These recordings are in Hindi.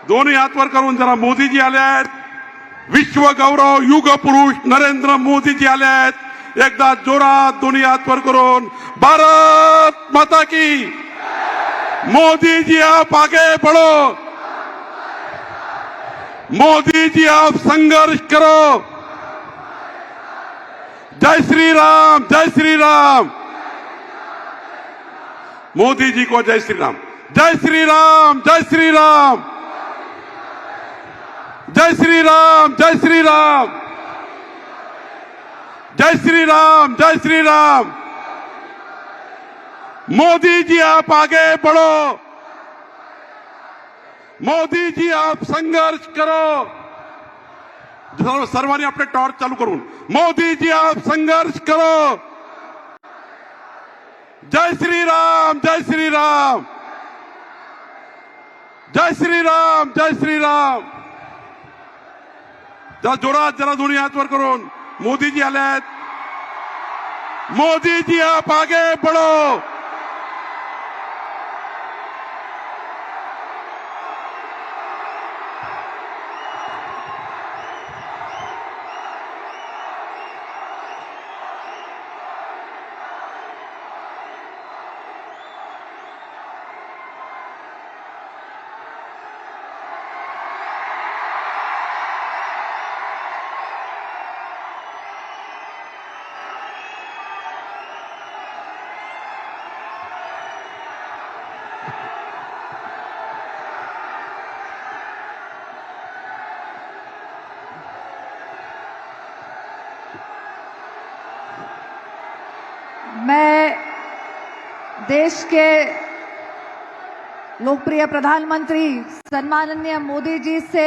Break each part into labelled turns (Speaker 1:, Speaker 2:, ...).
Speaker 1: दोन्ही हात वर करून जरा मोदीजी आले आहेत. विश्व गौरव युग पुरुष नरेंद्र मोदीजी आले आहेत. एकदा जोरात दोन्ही हात वर करून भारत माता की. मोदी जी आप आगे बढ़ो. मोदी जी आप संघर्ष करो. जय श्री राम, जय श्री राम. मोदी जी को जय श्री राम. जय श्री राम, जय श्री राम. जय श्री राम, जय श्री राम. जय श्री राम, जय श्री राम. मोदी जी आप आगे बढ़ो. मोदी जी आप संघर्ष करो. सर्वांनी आपले टॉर्च चालू करून मोदी जी आप संघर्ष करो. जय श्री राम, जय श्री राम. जय श्री राम, जय श्री राम. जरा जोरात जरा दोन्ही हात वर करून मोदी जी आले आहेत. मोदी जी आप आगे बढ़ो.
Speaker 2: मैं देश के लोकप्रिय प्रधानमंत्री सम्माननीय मोदी जी से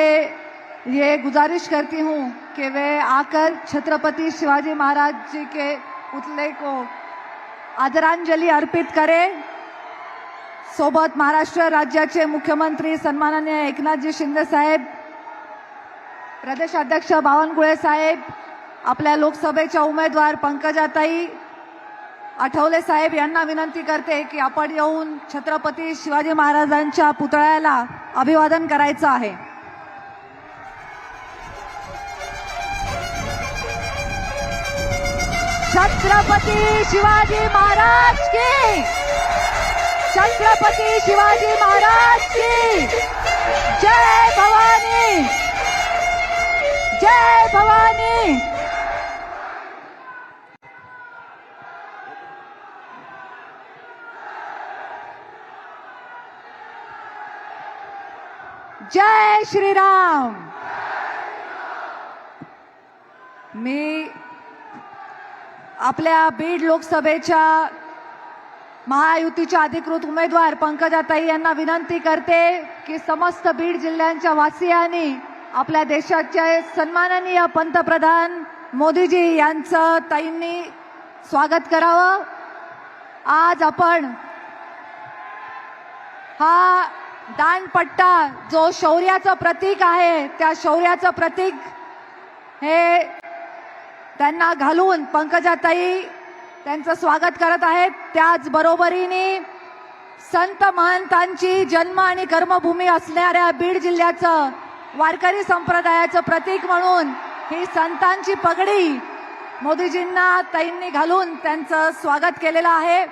Speaker 2: ये गुजारिश करती हूं कि वे आकर छत्रपति शिवाजी महाराज जी के पुतले को आदरांजली अर्पित करें. सोबत महाराष्ट्र राज्याचे मुख्यमंत्री सन्माननीय एकनाथजी शिंदे साहेब, प्रदेशाध्यक्ष बावनकुळे साहेब, आपल्या लोकसभेच्या उमेदवार पंकजाताई आठवले साहेब यांना विनंती करते की आपण येऊन छत्रपती शिवाजी महाराजांच्या पुतळ्याला अभिवादन करायचं आहे. छत्रपती शिवाजी महाराज की. छत्रपती शिवाजी महाराज की. जय भवानी, जय भवानी. जय श्री राम. मी आपल्या बीड लोकसभेच्या महायुतीच्या अधिकृत उमेदवार पंकजाताई यांना विनंती करते की समस्त बीड जिल्ह्यांच्या वासियांनी आपल्या देशाचे सन्माननीय पंतप्रधान मोदीजी यांचं ताईंनी स्वागत करावं. आज आपण हा दांडपट्टा जो शौर्याचं प्रतीक आहे, त्या शौर्याचं प्रतीक हे त्यांना घालून पंकजाताई त्यांचं स्वागत करत आहेत. त्याचबरोबरीने संत महंतांची जन्म आणि कर्मभूमी असणाऱ्या बीड जिल्ह्याचं वारकरी संप्रदायाचं प्रतीक म्हणून ही संतांची पगडी मोदीजींना ताईंनी घालून त्यांचं स्वागत केलेलं आहे.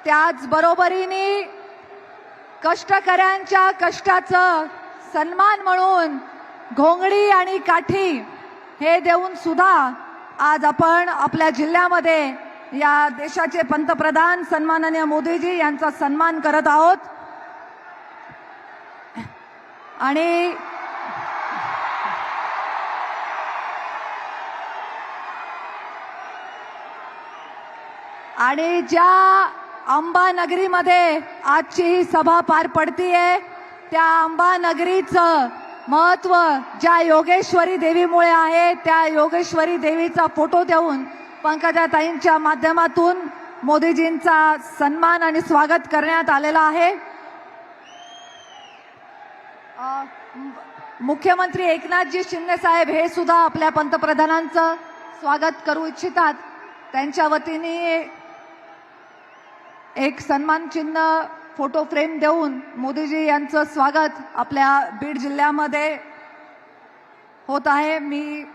Speaker 2: त्याचबरोबरीने कष्टकऱ्यांच्या कष्टाचं सन्मान म्हणून घोंगडी आणि काठी हे देऊन सुद्धा आज आपण आपल्या जिल्ह्यामध्ये या देशाचे पंतप्रधान सन्माननीय मोदीजी यांचा सन्मान करत आहोत. आणि ज्या अंबानगरीमध्ये आजची ही सभा पार पडतीये, त्या अंबानगरीचं महत्व ज्या योगेश्वरी देवीमुळे आहे, त्या योगेश्वरी देवीचा फोटो देऊन पंकजाताईंच्या माध्यमातून मोदीजींचा सन्मान आणि स्वागत करण्यात आलेला आहे. मुख्यमंत्री एकनाथजी शिंदे साहेब हे सुद्धा आपल्या पंतप्रधानांचं स्वागत करू इच्छितात. त्यांच्या वतीने एक सन्मान चिन्ह फोटो फ्रेम देऊन मोदीजी यांचं स्वागत आपल्या बीड जिल्ह्यामध्ये होत आहे. मी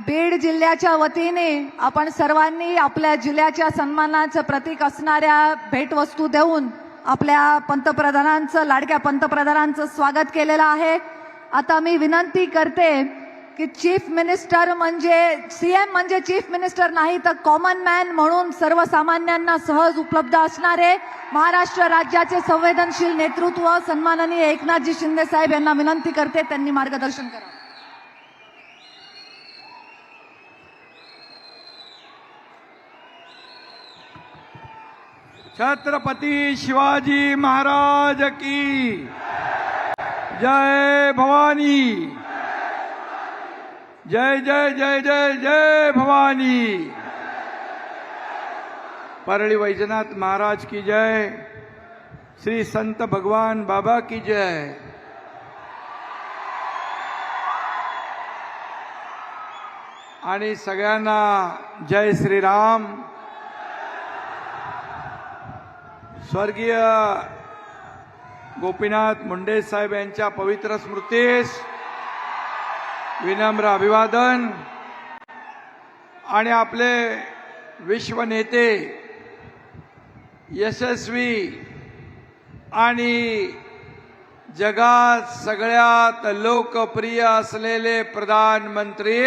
Speaker 2: बीड जिल्ह्याच्या वतीने आपण सर्वांनी आपल्या जिल्ह्याच्या सन्मानाचं प्रतीक असणाऱ्या भेटवस्तू देऊन आपल्या पंतप्रधानांचं, लाडक्या पंतप्रधानांचं स्वागत केलेलं आहे. आता मी विनंती करते की चीफ मिनिस्टर म्हणजे सीएम म्हणजे चीफ मिनिस्टर नाही तर कॉमन मॅन म्हणून सर्वसामान्यांना सहज उपलब्ध असणारे महाराष्ट्र राज्याचे संवेदनशील नेतृत्व सन्माननीय एकनाथजी शिंदे साहेब यांना विनंती करते, त्यांनी मार्गदर्शन करावं.
Speaker 3: छत्रपती शिवाजी महाराज की जय भवानी. जय जय जय जय जय भवानी. परळी वैजनाथ महाराज की जय. श्री संत भगवान बाबा की जय. आणि सगळ्यांना जय श्रीराम. स्वर्गीय गोपीनाथ मुंडे साहेब यांच्या पवित्र स्मृतीस विनम्र अभिवादन. आणि आपले विश्व नेते, यशस्वी आणि जगात सगळ्यात लोकप्रिय असलेले प्रधानमंत्री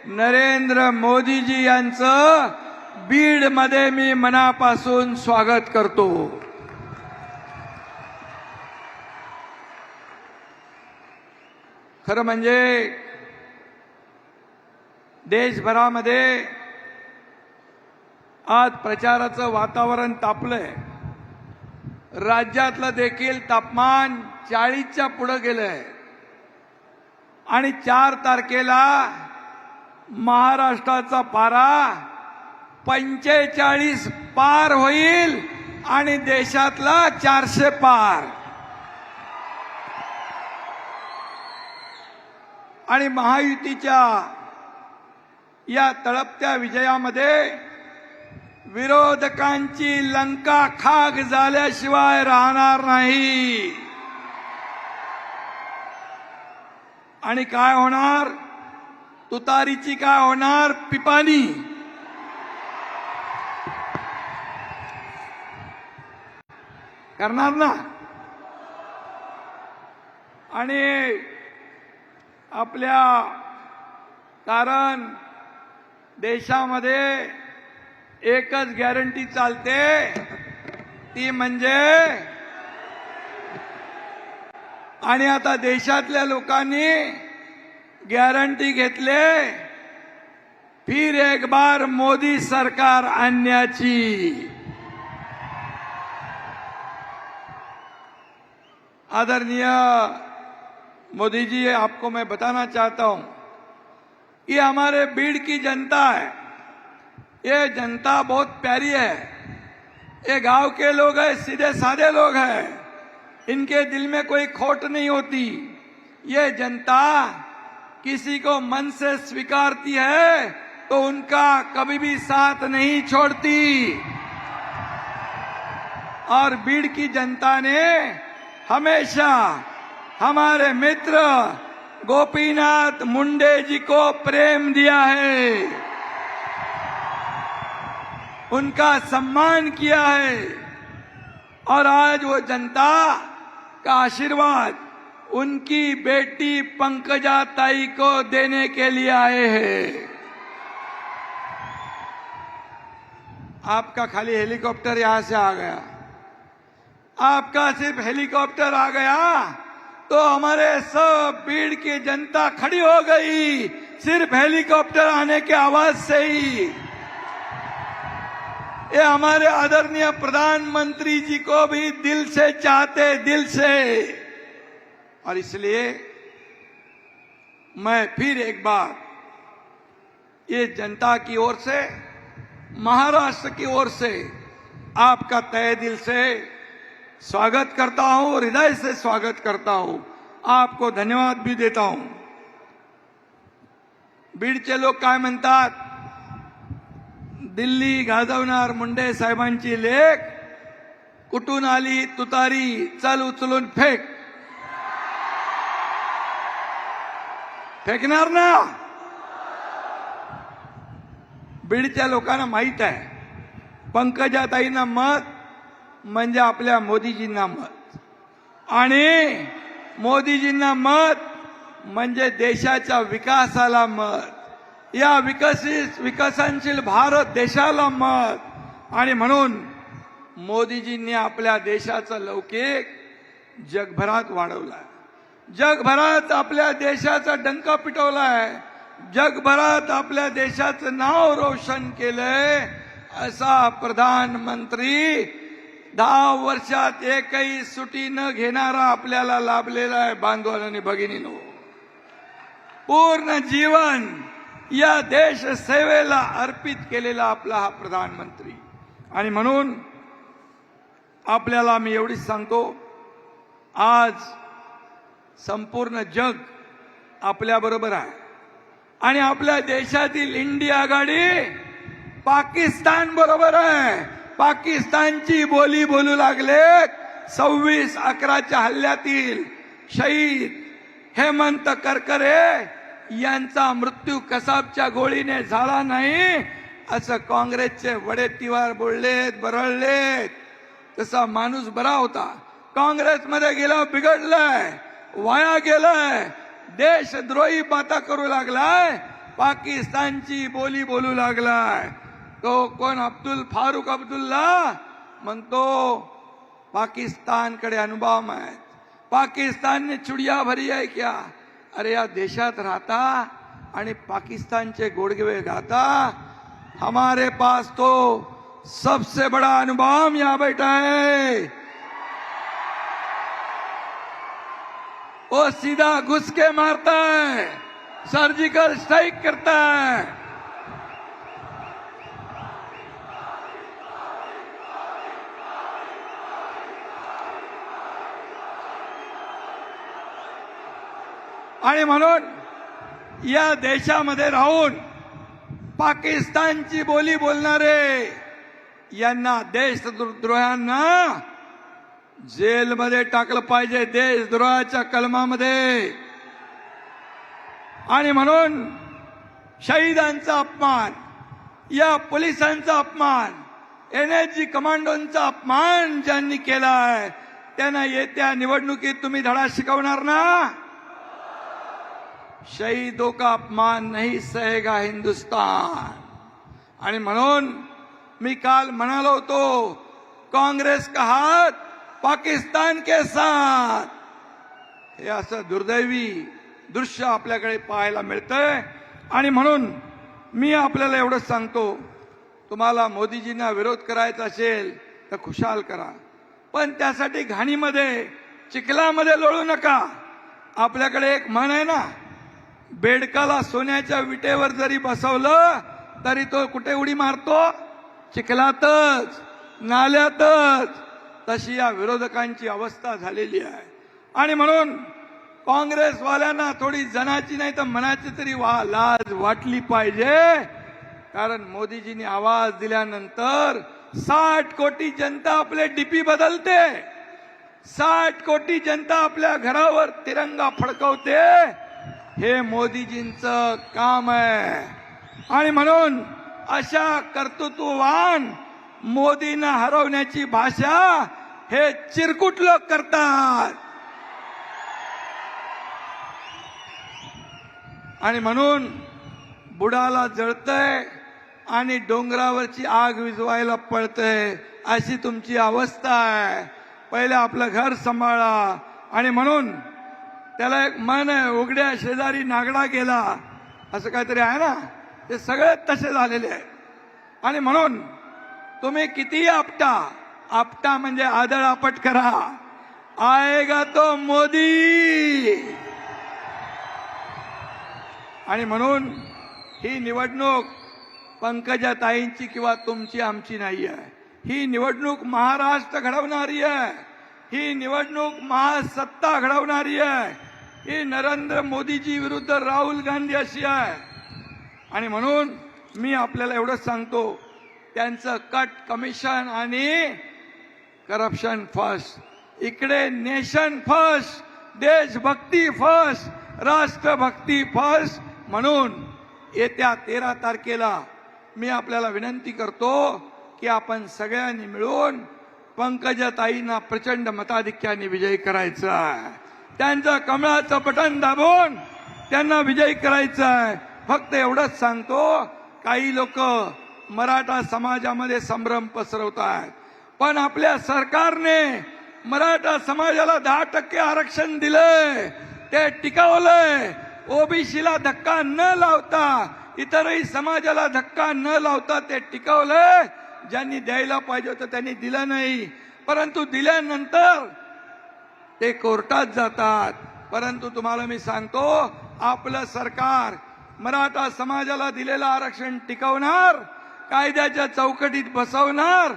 Speaker 3: नरेंद्र मोदीजी यांचं बीड मध्ये मी मनापासून स्वागत करतो. खरं म्हणजे देशभरामध्ये आज प्रचाराचं वातावरण तापलंय. राज्यातलं देखील तापमान 40च्या पुढे गेलंय. आणि 4 तारखेला महाराष्ट्राचा पारा 45 पार होईल आणि देशातला 400 पार. आणि महायुतीच्या या तळपत्या विजयामध्ये विरोधकांची लंका खाक झाल्याशिवाय राहणार नाही. आणि काय होणार? तुतारीची काय होणार? पिपाणी. करणार ना. आणि आपल्या कारण देशामध्ये एकच गॅरंटी चालते, ती म्हणजे, आणि आता देशातल्या लोकांनी गॅरंटी घेतले फिर एक बार मोदी सरकार आणण्याची. आदरणीय मोदी जी, आपको मैं बताना चाहता हूं, ये हमारे बीड़ की जनता है. ये जनता बहुत प्यारी है. ये गांव के लोग हैं, सीधे साधे लोग हैं. इनके दिल में कोई खोट नहीं होती. ये जनता किसी को मन से स्वीकारती है तो उनका कभी भी साथ नहीं छोड़ती. और बीड़ की जनता ने हमेशा हमारे मित्र गोपीनाथ मुंडे जी को प्रेम दिया है, उनका सम्मान किया है. और आज वो जनता का आशीर्वाद उनकी बेटी पंकजा ताई को देने के लिए आए हैं. आपका खाली हेलीकॉप्टर यहां से आ गया, आपका सिर्फ हेलीकॉप्टर आ गया तो हमारे सब बीड़ की जनता खड़ी हो गई, सिर्फ हेलीकॉप्टर आने के आवाज से ही. ये हमारे आदरणीय प्रधानमंत्री जी को भी दिल से चाहते, दिल से. और इसलिए मैं फिर एक बार ये जनता की ओर से, महाराष्ट्र की ओर से आपका तहे दिल से स्वागत करता हूं, हृदय से स्वागत करता हूं, आपको धन्यवाद भी देता हूं. बीडचे लोक काय म्हणतात, दिल्ली गाजवणार मुंडे साहेबांची लेख, कुठून आली तुतारी चल उचलून फेक. फेकणार ना. बीडच्या लोकांना माहित आहे, पंकजाताईंना मत म्हणजे आपल्या मोदीजींना मत, आणि मोदीजींना मत म्हणजे देशाच्या विकासाला मत, या विकसनशील भारत देशाला मत. आणि म्हणून मोदीजींनी आपल्या देशाचा लौकिक जगभरात वाढवलाय, जगभरात आपल्या देशाचा डंका पिटवलाय, जगभरात आपल्या देशाचं नाव रोशन केलंय. असा प्रधानमंत्री 10 वर्षात एकही सुटी न घेणारा आपल्याला लाभलेला आहे. बांधवांनो आणि भगिनींनो, पूर्ण जीवन या देश सेवेला अर्पित केलेला आपला हा प्रधानमंत्री. आणि म्हणून आपल्याला मी एवढीच सांगतो, आज संपूर्ण जग आपल्या बरोबर आहे, आणि आपल्या देशातील इंडिया आघाडी पाकिस्तान बरोबर आहे. पाकिस्तानची बोली बोलू लागलेत. 26/11च्या हल्ल्यातील शहीद हेमंत करकरे यांचा मृत्यू कसाबच्या गोळीने झाला नाही असं काँग्रेसचे वडेट्टीवार बोललेत, बरळलेत. तसा माणूस बरा होता, काँग्रेसमध्ये गेला बिघडलाय, वाया गेलाय, देशद्रोही बाता करू लागलाय, पाकिस्तानची बोली बोलू लागलाय. तो कोण, अब्दुल फारुक अब्दुल्ला म्हणतो पाकिस्तानकडे अणुबॉम्ब आहेत, पाकिस्तान ने चुडिया भरी है क्या. अरे या देशात राहता आणि पाकिस्तानचे गोडगे गाता. हमारे पास तो सबसे बड़ा अणुबॉम्ब यहाँ बैठा है. वो सीधा घुस के मारता है, सर्जिकल स्ट्राइक करता है. आणि म्हणून या देशामध्ये राहून पाकिस्तानची बोली बोलणारे यांना, देशद्रोह्यांना जेलमध्ये टाकलं पाहिजे, देशद्रोहाच्या कलमामध्ये. आणि म्हणून शहीदांचा अपमान, या पोलिसांचा अपमान, एनएसजी कमांडोंचा अपमान ज्यांनी केलाय त्यांना येत्या निवडणुकीत तुम्ही धडा शिकवणार ना. शहीदों का अपमान नहीं सहेगा हिंदुस्तान. आणि म्हणून मी काल म्हणालो होतो, काँग्रेस का हात पाकिस्तान के साथ. हे असं दुर्दैवी दृश्य आपल्याकडे पाहायला मिळतंय. आणि म्हणून मी आपल्याला एवढंच सांगतो, तुम्हाला मोदीजींना विरोध करायचा असेल तर खुशाल करा, पण त्यासाठी घाणीमध्ये चिखलामध्ये लोळू नका. आपल्याकडे एक म्हण आहे ना, बेडकाला सोन्याच्या विटेवर जरी बसवलं तरी तो कुठे उडी मारतो, चिखलातच, नाल्यातच. तशी या विरोधकांची अवस्था झालेली आहे. आणि म्हणून काँग्रेसवाल्यांना थोडी जनाची नाही तर मनाची तरी लाज वाटली पाहिजे. कारण मोदीजींनी आवाज दिल्यानंतर 60 कोटी जनता आपले डीपी बदलते, 60 कोटी जनता आपल्या घरावर तिरंगा फडकवते. हे मोदीजींचं काम आहे. आणि म्हणून अशा कर्तृत्ववान मोदींना हरवण्याची भाषा हे चिरकुट लोक करतात. आणि म्हणून बुडाला जळतंय आणि डोंगरावरची आग विझवायला पळतंय, अशी तुमची अवस्था आहे. पहिले आपलं घर सांभाळा. आणि म्हणून त्याला एक मन आहे, उघड्या शेजारी नागडा गेला, असं काहीतरी आहे ना, ते सगळे तसे झालेले आहेत. आणि म्हणून तुम्ही कितीही आपटा म्हणजे आदळ आपट करा, आएगा तो मोदी. आणि म्हणून ही निवडणूक पंकजाताईंची किंवा तुमची आमची नाही आहे. ही निवडणूक महाराष्ट्र घडवणारी आहे. ही निवडणूक महासत्ता घडवणारी आहे. ही नरेंद्र मोदीजी विरुद्ध राहुल गांधी अशी आहे. आणि म्हणून मी आपल्याला एवढंच सांगतो, त्यांचं कट कमिशन आणि करप्शन फर्स्ट, इकडे नेशन फर्स्ट, देशभक्ती फर्स्ट, राष्ट्रभक्ती फर्स्ट. म्हणून येत्या 13 तारखेला मी आपल्याला विनंती करतो की आपण सगळ्यांनी मिळून पंकजाताईंना प्रचंड मताधिक्याने विजयी करायचं आहे. त्यांचं कमळाचं बटन दाबून त्यांना विजयी करायचं आहे. फक्त एवढंच सांगतो, काही लोक मराठा समाजामध्ये संभ्रम पसरवत आहेत, पण आपल्या सरकारने मराठा समाजाला 10% आरक्षण दिलंय, ते टिकवलंय. ओबीसीला धक्का न लावता, इतरही समाजाला धक्का न लावता ते टिकवलंय. ज्यांनी द्यायला पाहिजे होतं त्यांनी दिलं नाही, परंतु दिल्यानंतर ते कोर्टात जातात. परंतु तुम्हाला मी सांगतो, आपलं सरकार मराठा समाजाला दिलेलं आरक्षण टिकवणार, कायद्याच्या चौकटीत बसवणार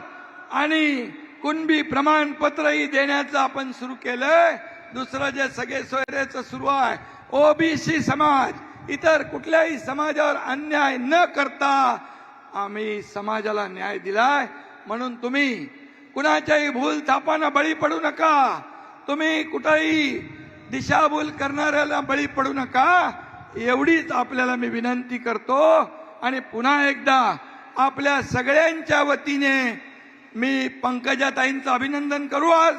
Speaker 3: आणि कुणबी प्रमाणपत्रही देण्याचं आपण सुरू केलंय. दुसरं जे सगळे सोयरेचं सुरू आहे, ओबीसी समाज, इतर कुठल्याही समाजावर अन्याय न करता आम्ही समाजाला न्याय दिलाय. म्हणून तुम्ही कुणाच्याही भूल थापांना बळी पडू नका. तुम्ही कुठेही दिशाभूल करणाऱ्याला बळी पडू नका, एवढीच आपल्याला मी विनंती करतो. आणि पुन्हा एकदा आपल्या सगळ्यांच्या वतीने मी पंकजाताईंचं अभिनंदन करू. आज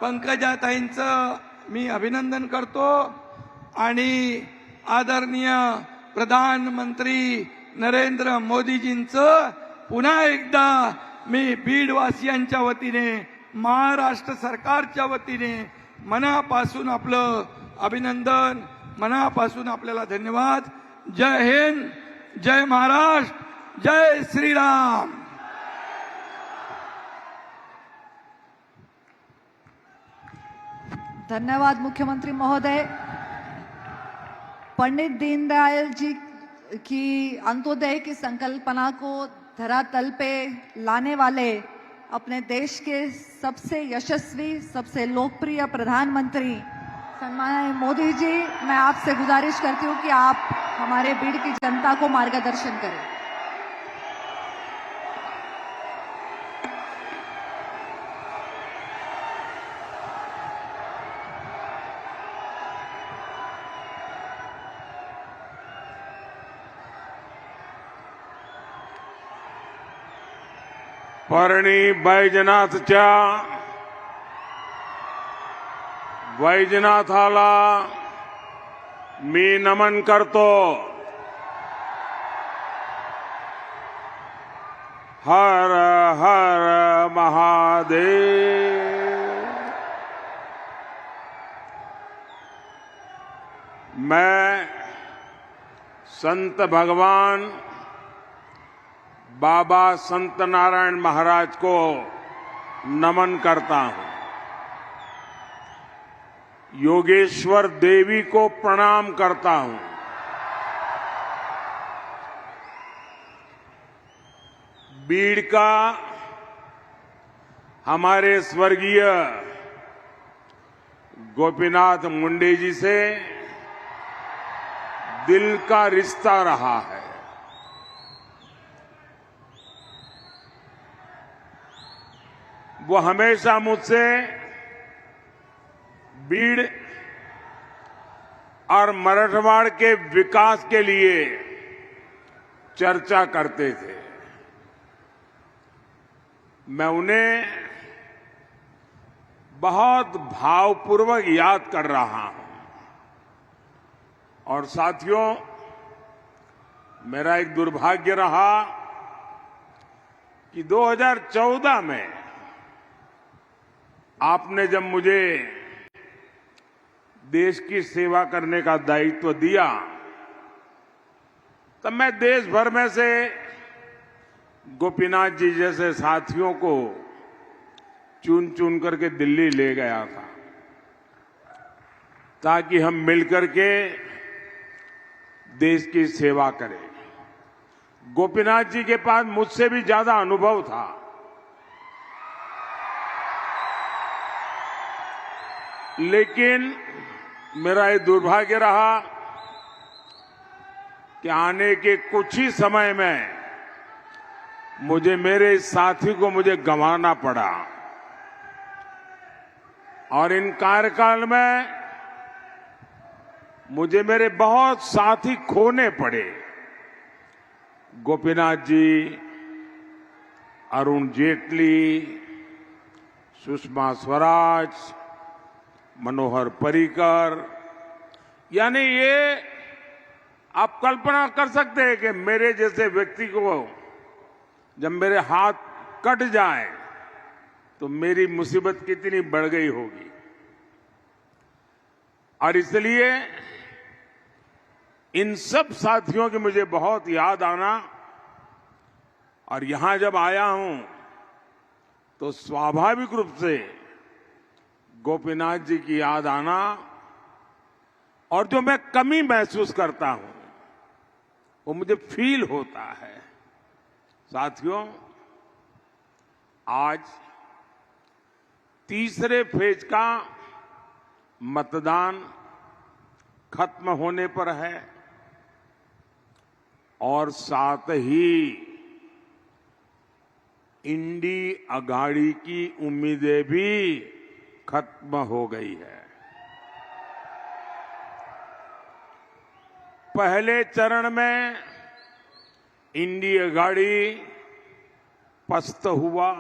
Speaker 3: पंकजाताईंचं मी अभिनंदन करतो आणि आदरणीय प्रधानमंत्री नरेंद्र मोदीजींचं पुन्हा एकदा मी बीडवासियांच्या वतीने, महाराष्ट्र सरकारच्या वतीने मनापासून आपलं अभिनंदन, मनापासून आपल्याला धन्यवाद. जय हिंद, जय महाराष्ट्र, जय श्रीराम.
Speaker 2: धन्यवाद मुख्यमंत्री महोदय. पंडित दीनदयाल जी की अंत्योदय की संकल्पना को धरातल पे लाने वाले अपने देश के सबसे यशस्वी, सबसे लोकप्रिय प्रधानमंत्री सम्माननीय मोदी जी, मैं आपसे गुजारिश करती हूं कि आप हमारे बीड़ की जनता को मार्गदर्शन करें.
Speaker 4: परणी बैजनाथच्या वैजनाथाला मी नमन करतो. हर हर महादेव. मैं संत भगवान बाबा संत नारायण महाराज को नमन करता हूं. योगेश्वर देवी को प्रणाम करता हूं. बीड़ का हमारे स्वर्गीय गोपीनाथ मुंडे जी से दिल का रिश्ता रहा है. वो हमेशा मुझसे बीड़ और मराठवाड़ के विकास के लिए चर्चा करते थे. मैं उन्हें बहुत भावपूर्वक याद कर रहा हूं. और साथियों, मेरा एक दुर्भाग्य रहा कि 2014 में आपने जब मुझे देश की सेवा करने का दायित्व दिया, तब मैं देश भर में से गोपीनाथ जी जैसे साथियों को चुन चुन करके दिल्ली ले गया था, ताकि हम मिलकर के देश की सेवा करें. गोपीनाथ जी के पास मुझसे भी ज्यादा अनुभव था. लेकिन मेरा ये दुर्भाग्य रहा कि आने के कुछ ही समय में मुझे मेरे इस साथी को मुझे गंवाना पड़ा और इन कार्यकाल में मुझे मेरे बहुत साथी खोने पड़े। गोपीनाथ जी, अरुण जेटली, सुषमा स्वराज, मनोहर पर्रिकर, यानी ये आप कल्पना कर सकते हैं कि मेरे जैसे व्यक्ति को जब मेरे हाथ कट जाए तो मेरी मुसीबत कितनी बढ़ गई होगी। और इसलिए इन सब साथियों की मुझे बहुत याद आना और यहां जब आया हूं तो स्वाभाविक रूप से गोपीनाथ जी की याद आना और जो मैं कमी महसूस करता हूं वो मुझे फील होता है। साथियों, आज तीसरे फेज का मतदान खत्म होने पर है और साथ ही इंडी अघाड़ी की उम्मीदें भी खत्म हो गई है। पहले चरण में इंडी अघाड़ी पस्त हुआ,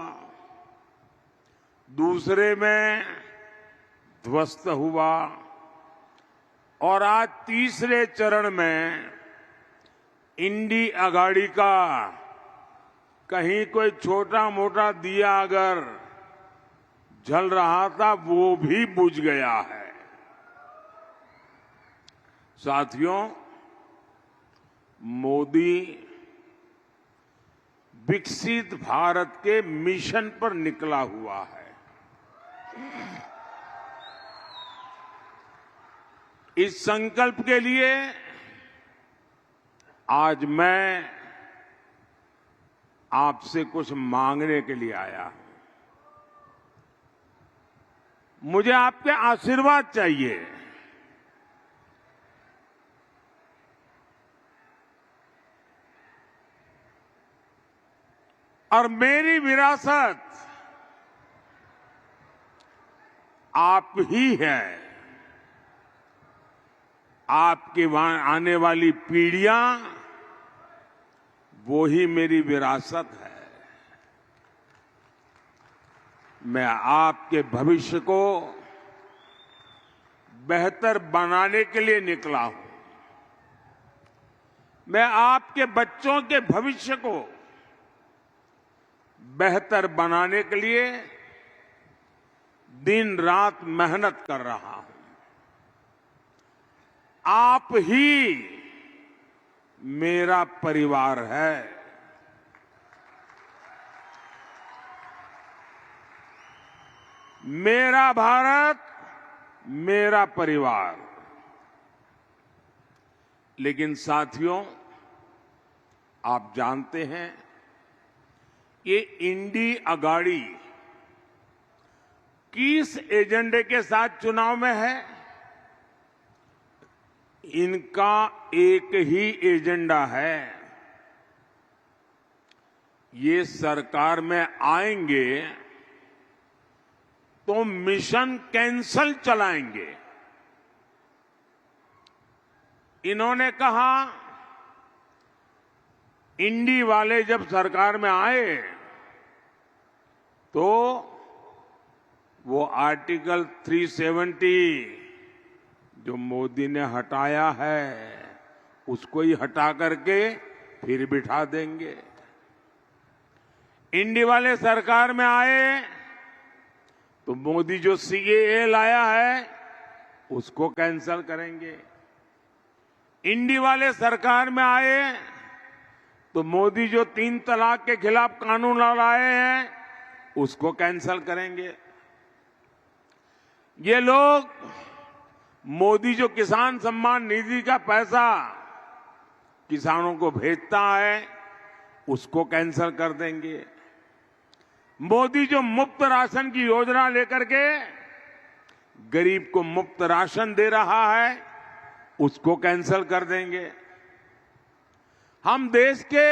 Speaker 4: दूसरे में ध्वस्त हुआ और आज तीसरे चरण में इंडी अघाड़ी का कहीं कोई छोटा मोटा दिया अगर जल रहा था वो भी बुझ गया है। साथियों, मोदी विकसित भारत के मिशन पर निकला हुआ है। इस संकल्प के लिए आज मैं आपसे कुछ मांगने के लिए आया हूं। मुझे आपके आशीर्वाद चाहिए। और मेरी विरासत आप ही है। आपकी आने वाली पीढ़ियां वो ही मेरी विरासत है। मैं आपके भविष्य को बेहतर बनाने के लिए निकला हूं। मैं आपके बच्चों के भविष्य को बेहतर बनाने के लिए दिन रात मेहनत कर रहा हूं। आप ही मेरा परिवार है। मेरा भारत, मेरा परिवार। लेकिन साथियों, आप जानते हैं ये इंडी अघाड़ी किस एजेंडे के साथ चुनाव में है? इनका एक ही एजेंडा है। ये सरकार में आएंगे तो मिशन कैंसल चलाएंगे। इन्होंने कहा इंडी वाले जब सरकार में आए तो वो आर्टिकल 370 जो मोदी ने हटाया है उसको ही हटा करके फिर बिठा देंगे। इंडी वाले सरकार में आए तो मोदी जो सीएए लाया है उसको कैंसल करेंगे। इंडी वाले सरकार में आए तो मोदी जो 3 तलाक के खिलाफ कानून लाए हैं उसको कैंसल करेंगे। ये लोग मोदी जो किसान सम्मान निधि का पैसा किसानों को भेजता है उसको कैंसल कर देंगे। मोदी जो मुफ्त राशन की योजना लेकर के गरीब को मुफ्त राशन दे रहा है उसको कैंसिल कर देंगे। हम देश के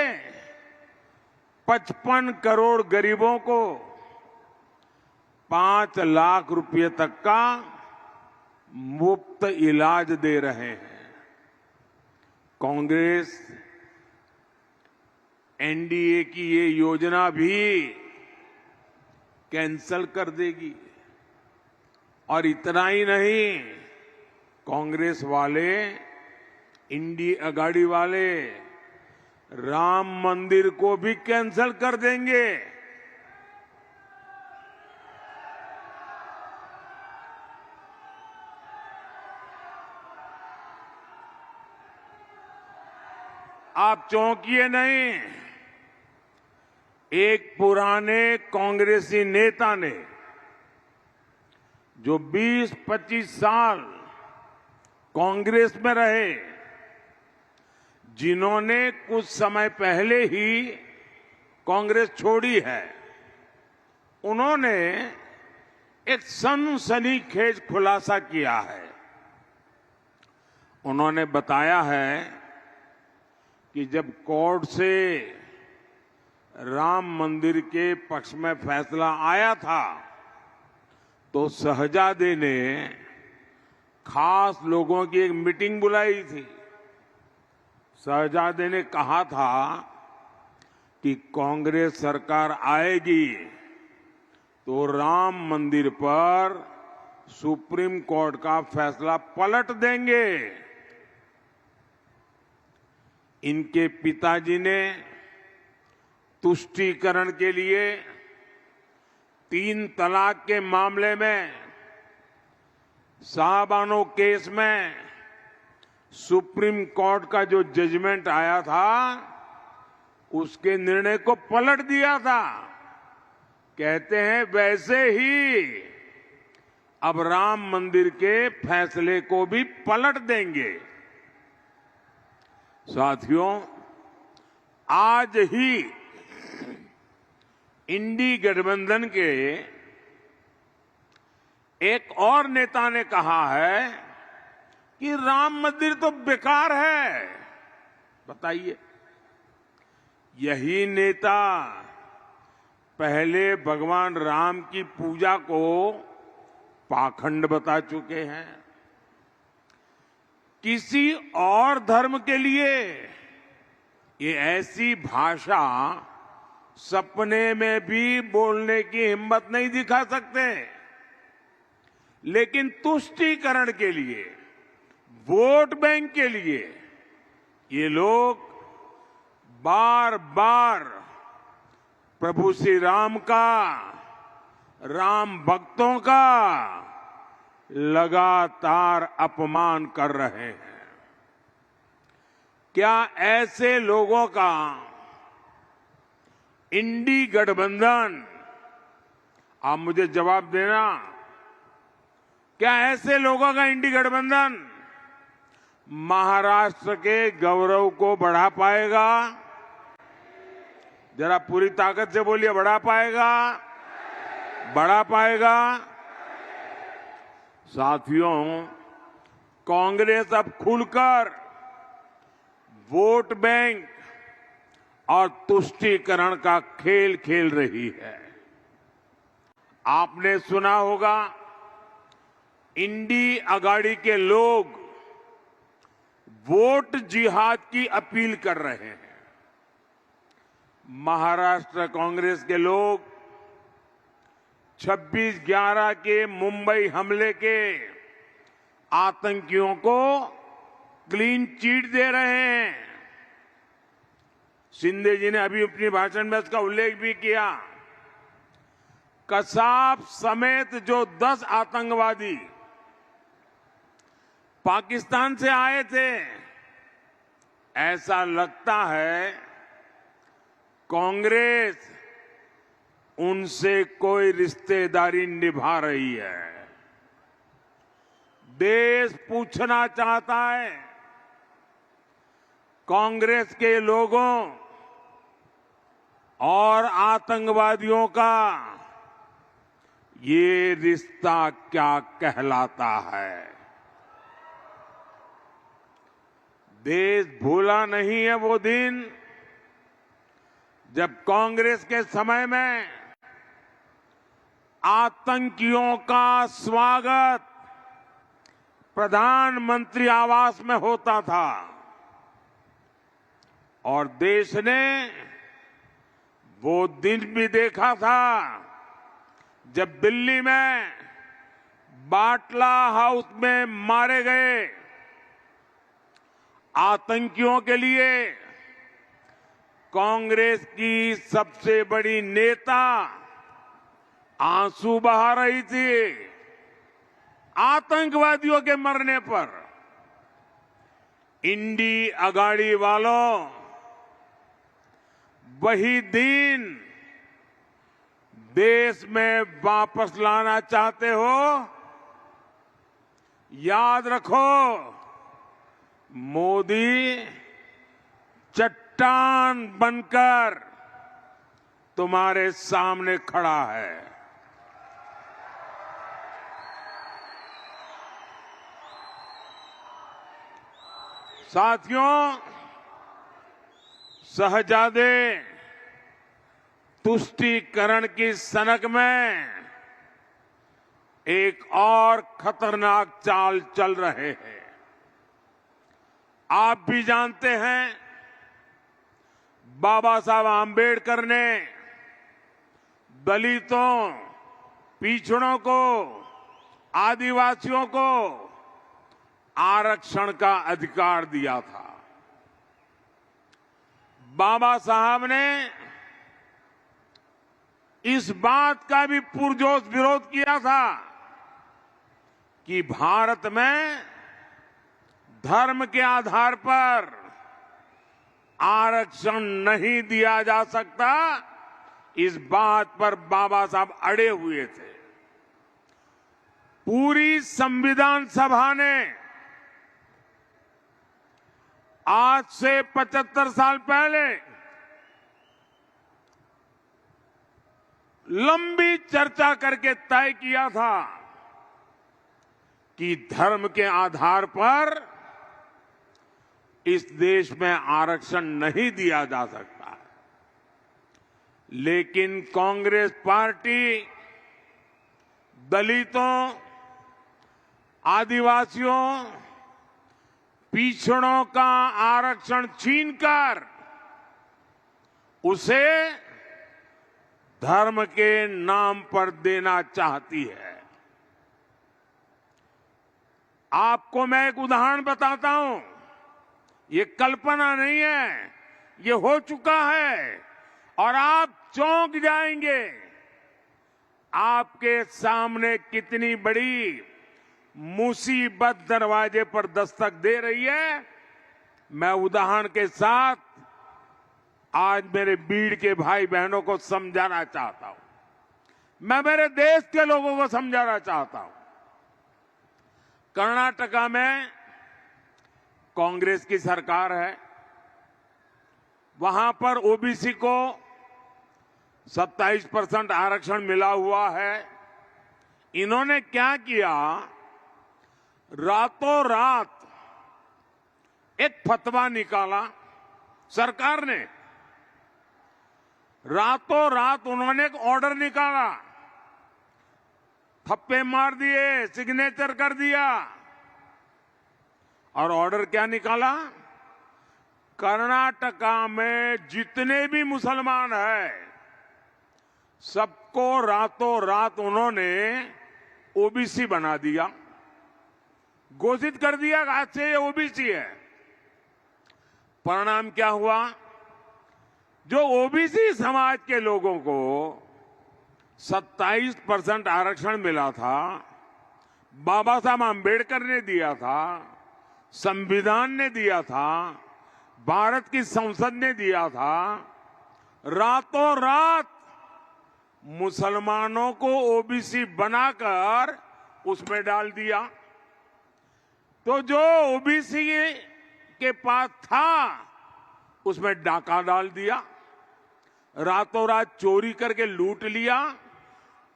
Speaker 4: 55 करोड़ गरीबों को 5 लाख रुपए तक का मुफ्त इलाज दे रहे हैं। कांग्रेस एनडीए की ये योजना भी कैंसल कर देगी। और इतना ही नहीं, कांग्रेस वाले, इंडिया आघाड़ी वाले राम मंदिर को भी कैंसिल कर देंगे। आप चौंकिए नहीं, एक पुराने कांग्रेसी नेता ने जो 20-25 साल कांग्रेस में रहे, जिन्होंने कुछ समय पहले ही कांग्रेस छोड़ी है, उन्होंने एक सनसनीखेज खुलासा किया है। उन्होंने बताया है कि जब कोर्ट से राम मंदिर के पक्ष में फैसला आया था तो शहजादे ने खास लोगों की एक मीटिंग बुलाई थी। शहजादे ने कहा था कि कांग्रेस सरकार आएगी तो राम मंदिर पर सुप्रीम कोर्ट का फैसला पलट देंगे। इनके पिताजी ने तुष्टीकरण के लिए 3 तलाक के मामले में साहबानो केस में सुप्रीम कोर्ट का जो जजमेंट आया था उसके निर्णय को पलट दिया था। कहते हैं वैसे ही अब राम मंदिर के फैसले को भी पलट देंगे। साथियों, आज ही इंडी गठबंधन के एक और नेता ने कहा है कि राम मंदिर तो बेकार है। बताइए, यही नेता पहले भगवान राम की पूजा को पाखंड बता चुके हैं। किसी और धर्म के लिए ये ऐसी भाषा सपने में भी बोलने की हिम्मत नहीं दिखा सकते, लेकिन तुष्टीकरण के लिए, वोट बैंक के लिए ये लोग बार बार प्रभु श्री राम का, राम भक्तों का लगातार अपमान कर रहे हैं। क्या ऐसे लोगों का इंडी गठबंधन, आप मुझे जवाब देना, क्या ऐसे लोगों का इंडी गठबंधन महाराष्ट्र के गौरव को बढ़ा पाएगा? जरा पूरी ताकत से बोलिए, बढ़ा पाएगा? बढ़ा पाएगा? साथियों, कांग्रेस अब खुलकर वोट बैंक और तुष्टीकरण का खेल खेल रही है। आपने सुना होगा, इंडी आघाड़ी के लोग वोट जिहाद की अपील कर रहे हैं। महाराष्ट्र कांग्रेस के लोग 26/11 के मुंबई हमले के आतंकियों को क्लीन चिट दे रहे हैं। शिंदे जी ने अभी अपनी भाषण में इसका उल्लेख भी किया। कसाब समेत जो 10 आतंकवादी पाकिस्तान से आए थे, ऐसा लगता है कांग्रेस उनसे कोई रिश्तेदारी निभा रही है। देश पूछना चाहता है, कांग्रेस के लोगों और आतंकवादियों का ये रिश्ता क्या कहलाता है। देश भूला नहीं है वो दिन जब कांग्रेस के समय में आतंकियों का स्वागत प्रधानमंत्री आवास में होता था और देश ने वो दिन भी देखा था जब दिल्ली में बाटला हाउस में मारे गए आतंकियों के लिए कांग्रेस की सबसे बड़ी नेता आंसू बहा रही थी। आतंकवादियों के मरने पर इंडी अगाड़ी वालों वही दिन देश में वापस लाना चाहते हो। याद रखो, मोदी चट्टान बनकर तुम्हारे सामने खड़ा है। साथियों, शहजादे तुष्टीकरण की सनक में एक और खतरनाक चाल चल रहे हैं। आप भी जानते हैं, बाबा साहब आंबेडकर ने दलितों, पिछड़ों को, आदिवासियों को आरक्षण का अधिकार दिया था। बाबा साहब ने इस बात का भी पुरजोश विरोध किया था कि भारत में धर्म के आधार पर आरक्षण नहीं दिया जा सकता। इस बात पर बाबा साहब अड़े हुए थे। पूरी संविधान सभा ने आज से 75 साल पहले लंबी चर्चा करके तय किया था कि धर्म के आधार पर इस देश में आरक्षण नहीं दिया जा सकता। लेकिन कांग्रेस पार्टी दलितों, आदिवासियों, पिछड़ों का आरक्षण छीनकर उसे धर्म के नाम पर देना चाहती है। आपको मैं एक उदाहरण बताता हूं। ये कल्पना नहीं है, ये हो चुका है और आप चौंक जाएंगे। आपके सामने कितनी बड़ी मुसीबत दरवाजे पर दस्तक दे रही है। मैं उदाहरण के साथ आज मेरे बीड़ के भाई बहनों को समझाना चाहता हूं। मैं मेरे देश के लोगों को समझाना चाहता हूं। कर्नाटका में कांग्रेस की सरकार है। वहां पर ओबीसी को 27% आरक्षण मिला हुआ है। इन्होंने क्या किया, रातों रात एक फतवा निकाला सरकार ने। रातों रात उन्होंने एक ऑर्डर निकाला, थप्पे मार दिए, सिग्नेचर कर दिया और ऑर्डर क्या निकाला, कर्नाटका में जितने भी मुसलमान हैं सबको रातों रात उन्होंने ओबीसी बना दिया, घोषित कर दिया आज से ये ओबीसी है। परिणाम क्या हुआ, जो ओबीसी समाज के लोगों को 27% आरक्षण मिला था, बाबा साहब आंबेडकर ने दिया था, संविधान ने दिया था, भारत की संसद ने दिया था, रातों रात मुसलमानों को ओबीसी बनाकर उसमें डाल दिया। तो जो ओबीसी के पास था उसमें डाका डाल दिया, रातों रात चोरी करके लूट लिया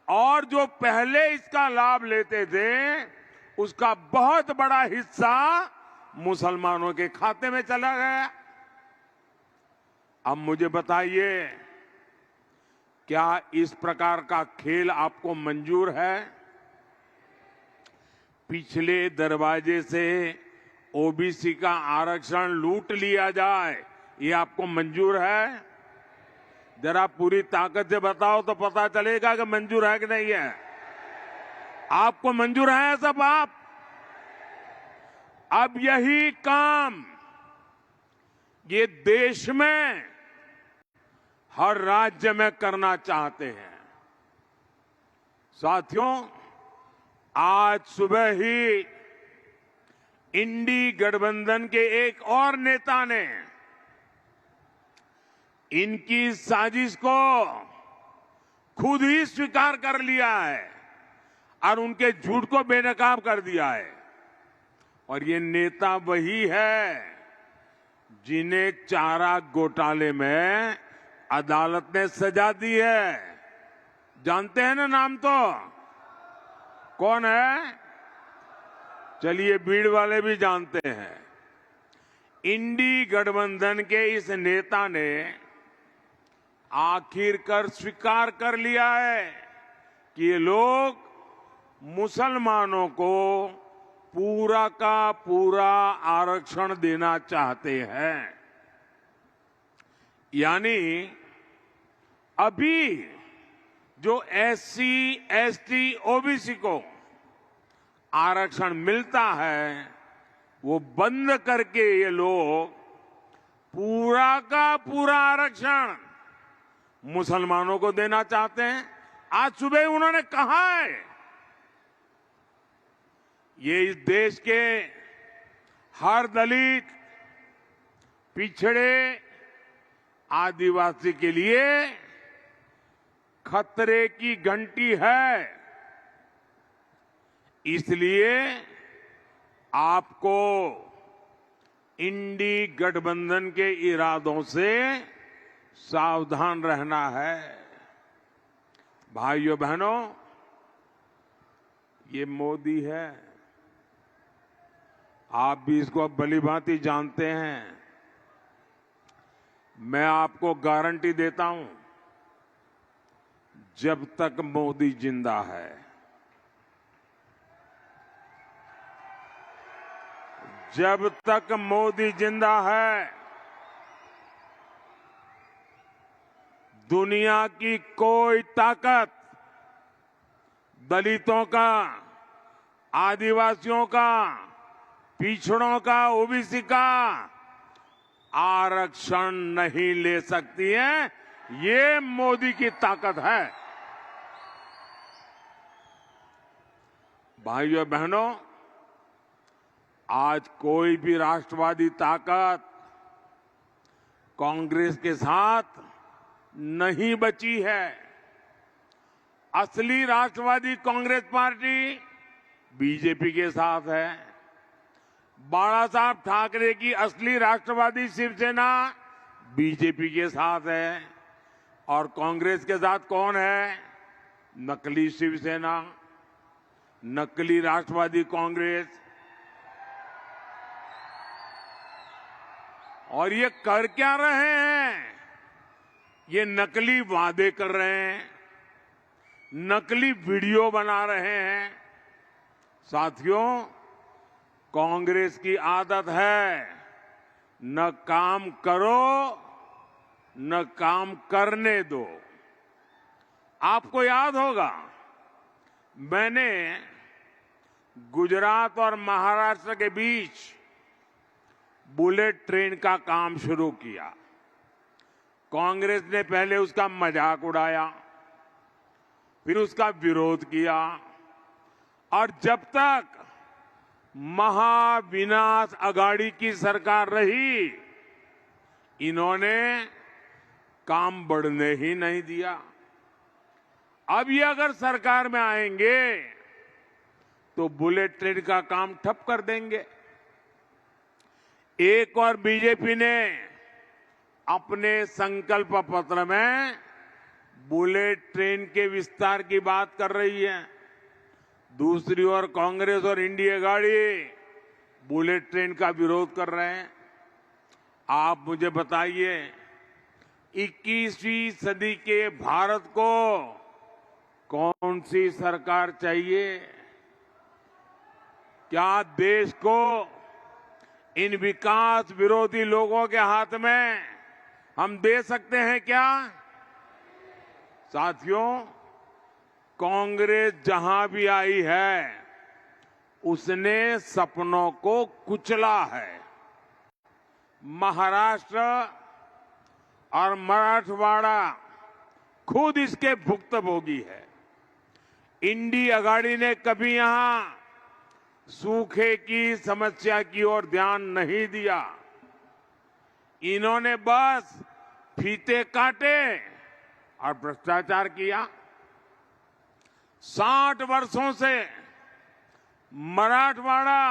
Speaker 4: और जो पहले इसका लाभ लेते थे उसका बहुत बड़ा हिस्सा मुसलमानों के खाते में चला गया। अब मुझे बताइए, क्या इस प्रकार का खेल आपको मंजूर है? पिछले दरवाजे से ओबीसी का आरक्षण लूट लिया जाए, ये आपको मंजूर है? जरा पूरी ताकत से बताओ तो पता चलेगा कि मंजूर है कि नहीं है। आपको मंजूर है सब आप? अब यही काम ये देश में हर राज्य में करना चाहते हैं। साथियों, आज सुबह ही इंडी गठबंधन के एक और नेता ने इनकी साजिश को खुद ही स्वीकार कर लिया है और उनके झूठ को बेनकाब कर दिया है। और ये नेता वही है जिन्हें चारा घोटाले में अदालत ने सजा दी है। जानते हैं ना नाम तो? कौन है? चलिए, भीड़ वाले भी जानते हैं। इंडी गठबंधन के इस नेता ने आखिरकार स्वीकार कर लिया है कि ये लोग मुसलमानों को पूरा का पूरा आरक्षण देना चाहते हैं। यानी अभी जो एससी, एसटी, ओबीसी को आरक्षण मिलता है वो बंद करके ये लोग पूरा का पूरा आरक्षण मुसलमानों को देना चाहते हैं। आज सुबह उन्होंने कहा है ये इस देश के हर दलित, पिछड़े, आदिवासी के लिए खतरे की घंटी है। इसलिए आपको इंडी गठबंधन के इरादों से सावधान रहना है। भाइयों बहनों, ये मोदी है, आप भी इसको भलीभांति जानते हैं। मैं आपको गारंटी देता हूं, जब तक मोदी जिंदा है, जब तक मोदी जिंदा है, दुनिया की कोई ताकत दलितों का, आदिवासियों का, पिछड़ों का, ओबीसी का आरक्षण नहीं ले सकती है। ये मोदी की ताकत है। भाइयों बहनों, आज कोई भी राष्ट्रवादी ताकत कांग्रेस के साथ नहीं बची है। असली राष्ट्रवादी कांग्रेस पार्टी बीजेपी के साथ है। बाला साहब ठाकरे की असली राष्ट्रवादी शिवसेना बीजेपी के साथ है। और कांग्रेस के साथ कौन है? नकली शिवसेना, नकली राष्ट्रवादी कांग्रेस। और ये कर क्या रहे हैं? ये नकली वादे कर रहे हैं, नकली वीडियो बना रहे हैं। साथियों, कांग्रेस की आदत है न काम करो न काम करने दो। आपको याद होगा, मैंने गुजरात और महाराष्ट्र के बीच बुलेट ट्रेन का काम शुरू किया। कांग्रेस ने पहले उसका मजाक उड़ाया, फिर उसका विरोध किया, और जब तक महाविनाश अघाड़ी की सरकार रही, इन्होंने काम बढ़ने ही नहीं दिया। अब ये अगर सरकार में आएंगे तो बुलेट ट्रेन का काम ठप कर देंगे। एक और बीजेपी ने अपने संकल्प पत्र में बुलेट ट्रेन के विस्तार की बात कर रही है। दूसरी ओर कांग्रेस और इंडिया गाड़ी बुलेट ट्रेन का विरोध कर रहे हैं। आप मुझे बताइए, 21वीं सदी के भारत को कौन सी सरकार चाहिए? क्या देश को इन विकास विरोधी लोगों के हाथ में हम दे सकते हैं क्या? साथियों, कांग्रेस जहां भी आई है उसने सपनों को कुचला है। महाराष्ट्र और मराठवाड़ा खुद इसके भुक्तभोगी है। इंडिया गाड़ी ने कभी यहां सूखे की समस्या की ओर ध्यान नहीं दिया। इन्होंने बस फीते काटे और भ्रष्टाचार किया। 60 वर्षों से मराठवाड़ा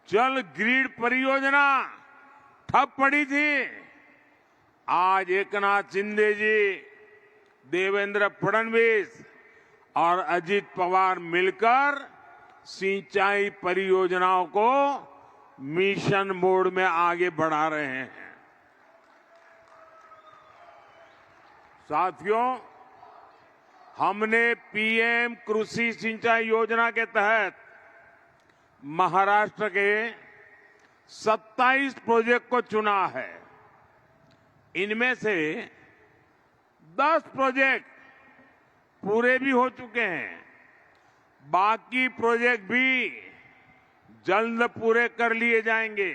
Speaker 4: जल ग्रिड परियोजना ठप पड़ी थी। आज एकनाथ शिंदे जी, देवेंद्र फडणवीस और अजित पवार मिलकर सिंचाई परियोजनाओं को मिशन मोड में आगे बढ़ा रहे हैं। साथियों, हमने पीएम कृषि सिंचाई योजना के तहत महाराष्ट्र के 27 प्रोजेक्ट को चुना है। इनमें से 10 प्रोजेक्ट पूरे भी हो चुके हैं। बाकी प्रोजेक्ट भी जल्द पूरे कर लिए जाएंगे।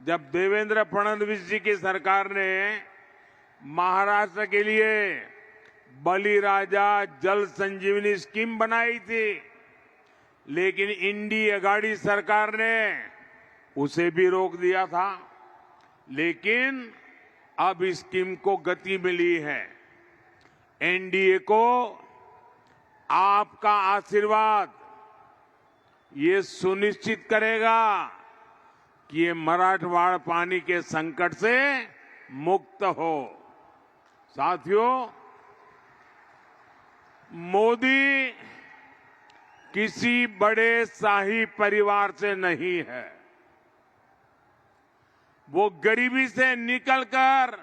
Speaker 4: जब देवेंद्र फडणवीस जी की सरकार ने महाराष्ट्र के लिए बलिराजा जल संजीवनी स्कीम बनाई थी, लेकिन इंडिया गाड़ी सरकार ने उसे भी रोक दिया था। लेकिन अब इस स्कीम को गति मिली है। एनडीए को आपका आशीर्वाद ये सुनिश्चित करेगा कि ये मराठवाड़ा पानी के संकट से मुक्त हो। साथियों, मोदी किसी बड़े शाही परिवार से नहीं है। वो गरीबी से निकलकर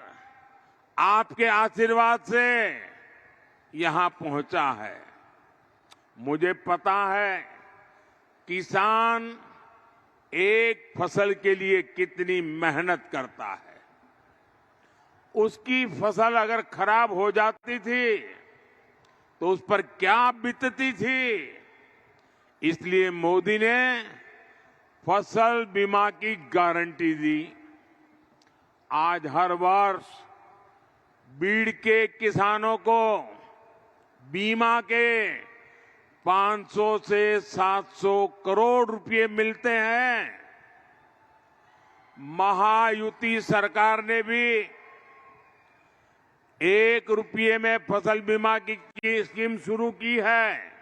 Speaker 4: आपके आशीर्वाद से यहां पहुंचा है। मुझे पता है किसान एक फसल के लिए कितनी मेहनत करता है। उसकी फसल अगर खराब हो जाती थी तो उस पर क्या बीतती थी। इसलिए मोदी ने फसल बीमा की गारंटी दी। आज हर वर्ष बीड़ के किसानों को बीमा के 500 से 700 करोड़ रुपए मिलते हैं। महायुति सरकार ने भी 1 रुपये में फसल बीमा की स्कीम शुरू की है।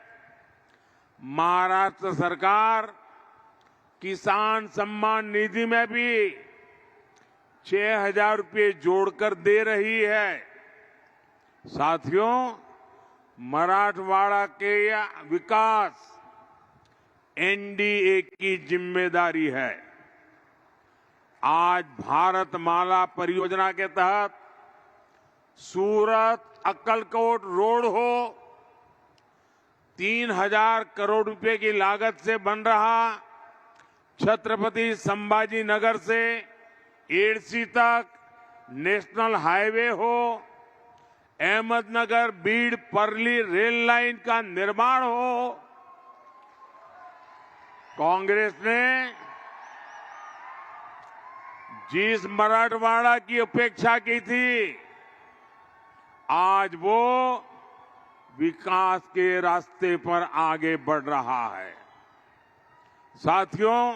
Speaker 4: महाराष्ट्र सरकार किसान सम्मान निधि में भी 6,000 रुपये जोड़कर दे रही है। साथियों, मराठवाड़ा के विकास एनडीए की जिम्मेदारी है। आज भारतमाला परियोजना के तहत सूरत अक्कलकोट रोड हो, 3,000 करोड़ रुपए की लागत से बन रहा छत्रपति संभाजी नगर से एडसी तक नेशनल हाईवे हो, अहमदनगर बीड़ परली रेल लाइन का निर्माण हो। कांग्रेस ने जिस मराठवाड़ा की उपेक्षा की थी, आज वो विकास के रास्ते पर आगे बढ़ रहा है। साथियों,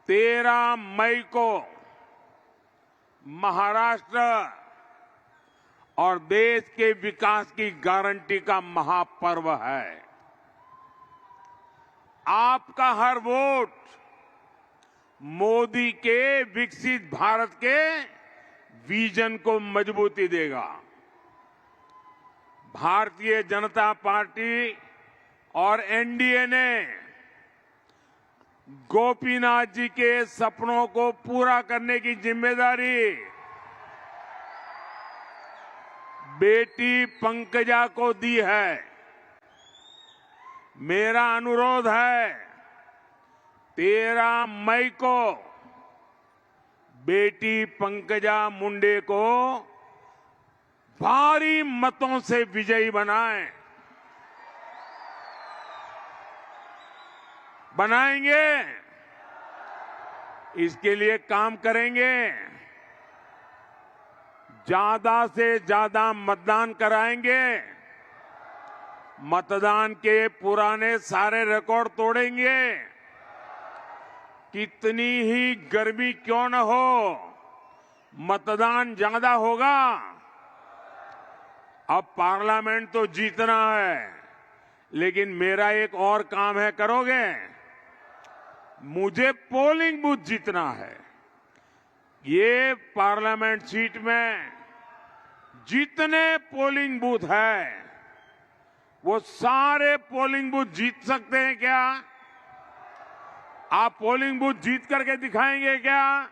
Speaker 4: 13 मई को महाराष्ट्र और देश के विकास की गारंटी का महापर्व है। आपका हर वोट मोदी के विकसित भारत के विजन को मजबूती देगा। भारतीय जनता पार्टी और एनडीए ने गोपीनाथ जी के सपनों को पूरा करने की जिम्मेदारी बेटी पंकजा को दी है। मेरा अनुरोध है 13 मई को बेटी पंकजा मुंडे को भारी मतों से विजयी बनाएंगे। इसके लिए काम करेंगे। ज्यादा से ज्यादा मतदान कराएंगे। मतदान के पुराने सारे रिकॉर्ड तोड़ेंगे। कितनी ही गर्मी क्यों न हो, मतदान ज्यादा होगा। अब पार्लियामेंट तो जीतना है, लेकिन मेरा एक और काम है, करोगे? मुझे पोलिंग बूथ जीतना है। ये पार्लियामेंट सीट में जितने पोलिंग बूथ है, वो सारे पोलिंग बूथ जीत सकते हैं क्या? आप पोलिंग बूथ जीत करके दिखाएंगे क्या?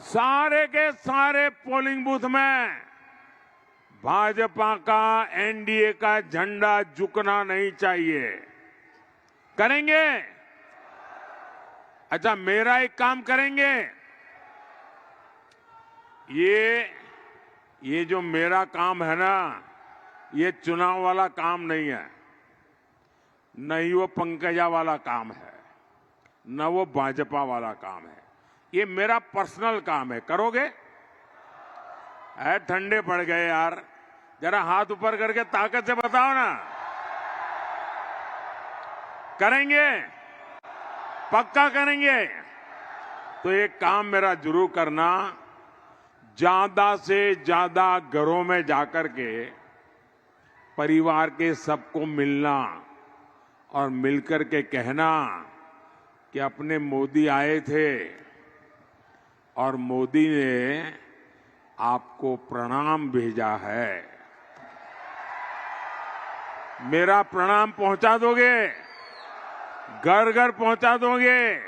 Speaker 4: सारे के सारे पोलिंग बूथ में भाजपा का, एनडीए का झंडा झुकना नहीं चाहिए। करेंगे? अच्छा, मेरा एक काम करेंगे। ये जो मेरा काम है ना, ये चुनाव वाला काम नहीं है, न ही वो पंकजा वाला काम है, न वो भाजपा वाला काम है। ये मेरा पर्सनल काम है। करोगे? ठंडे पड़ गए यार, जरा हाथ ऊपर करके ताकत से बताओ ना। करेंगे? पक्का करेंगे? तो एक काम मेरा जरूर करना, ज्यादा से ज्यादा घरों में जाकर के परिवार के सबको मिलना और मिलकर के कहना कि अपने मोदी आए थे और मोदी ने आपको प्रणाम भेजा है। मेरा प्रणाम पहुंचा दोगे? घर घर पहुंचा दोगे?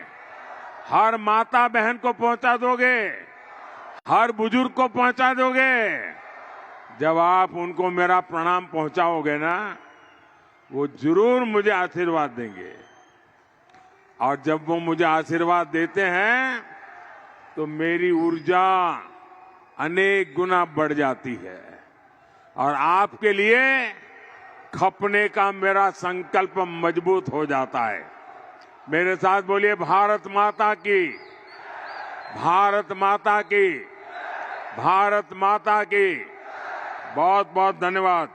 Speaker 4: हर माता बहन को पहुंचा दोगे? हर बुजुर्ग को पहुंचा दोगे? जब आप उनको मेरा प्रणाम पहुंचाओगे ना, वो जरूर मुझे आशीर्वाद देंगे। और जब वो मुझे आशीर्वाद देते हैं तो मेरी ऊर्जा अनेक गुना बढ़ जाती है और आपके लिए खपने का मेरा संकल्प मजबूत हो जाता है। मेरे साथ बोलिए, भारत माता की, भारत माता की, भारत माता की। बहुत बहुत धन्यवाद।